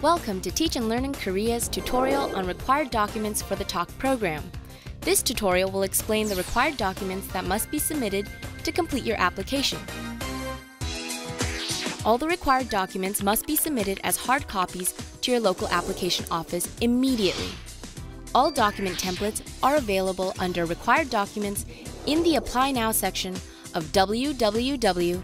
Welcome to Teach and Learn in Korea's tutorial on required documents for the TaLK program. This tutorial will explain the required documents that must be submitted to complete your application. All the required documents must be submitted as hard copies to your local application office immediately. All document templates are available under Required Documents in the Apply Now section of www.talk.go.kr.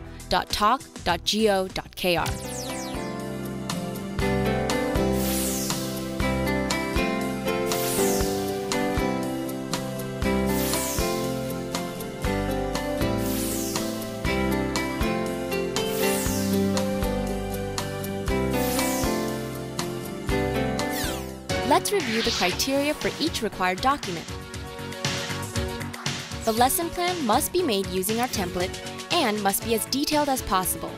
Let's review the criteria for each required document. The lesson plan must be made using our template and must be as detailed as possible.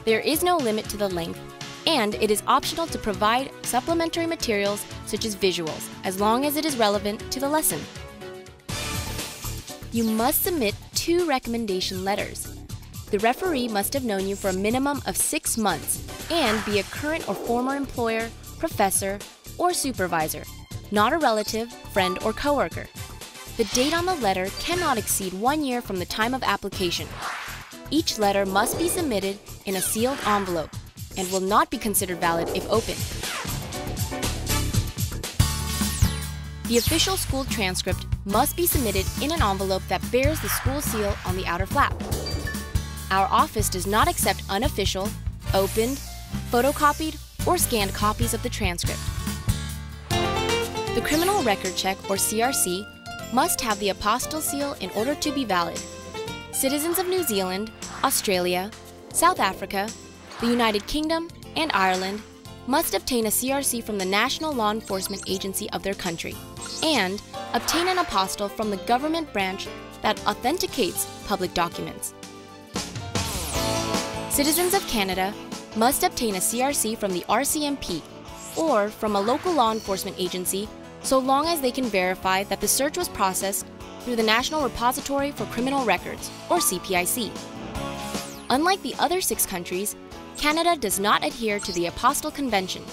There is no limit to the length, and it is optional to provide supplementary materials such as visuals, as long as it is relevant to the lesson. You must submit 2 recommendation letters. The referee must have known you for a minimum of 6 months and be a current or former employer, professor, or supervisor, not a relative, friend, or coworker. The date on the letter cannot exceed 1 year from the time of application. Each letter must be submitted in a sealed envelope and will not be considered valid if opened. The official school transcript must be submitted in an envelope that bears the school seal on the outer flap. Our office does not accept unofficial, opened, photocopied, or scanned copies of the transcript. The Criminal Record Check, or CRC, must have the Apostilled seal in order to be valid. Citizens of New Zealand, Australia, South Africa, the United Kingdom, and Ireland must obtain a CRC from the national law enforcement agency of their country and obtain an apostille from the government branch that authenticates public documents. Citizens of Canada must obtain a CRC from the RCMP or from a local law enforcement agency so long as they can verify that the search was processed through the National Repository for Criminal Records, or CPIC. Unlike the other 6 countries, Canada does not adhere to the Apostille Convention.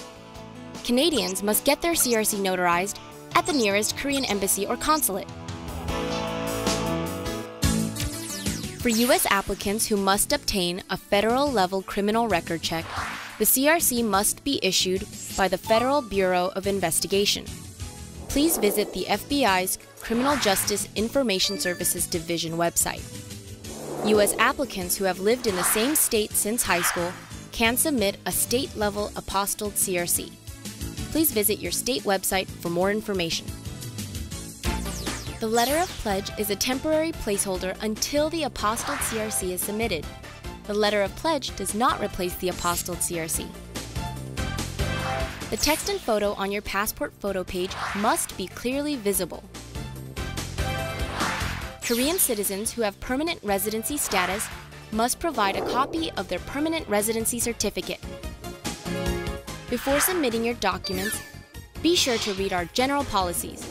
Canadians must get their CRC notarized at the nearest Korean embassy or consulate. For U.S. applicants who must obtain a federal-level criminal record check, the CRC must be issued by the Federal Bureau of Investigation. Please visit the FBI's Criminal Justice Information Services Division website. U.S. applicants who have lived in the same state since high school can submit a state-level apostilled CRC. Please visit your state website for more information. The letter of pledge is a temporary placeholder until the apostilled CRC is submitted. The letter of pledge does not replace the apostilled CRC. The text and photo on your passport photo page must be clearly visible. Korean citizens who have permanent residency status must provide a copy of their permanent residency certificate. Before submitting your documents, be sure to read our general policies.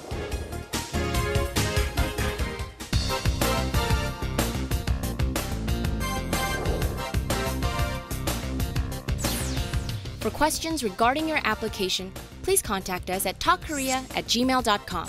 For questions regarding your application, please contact us at talkkorea@gmail.com.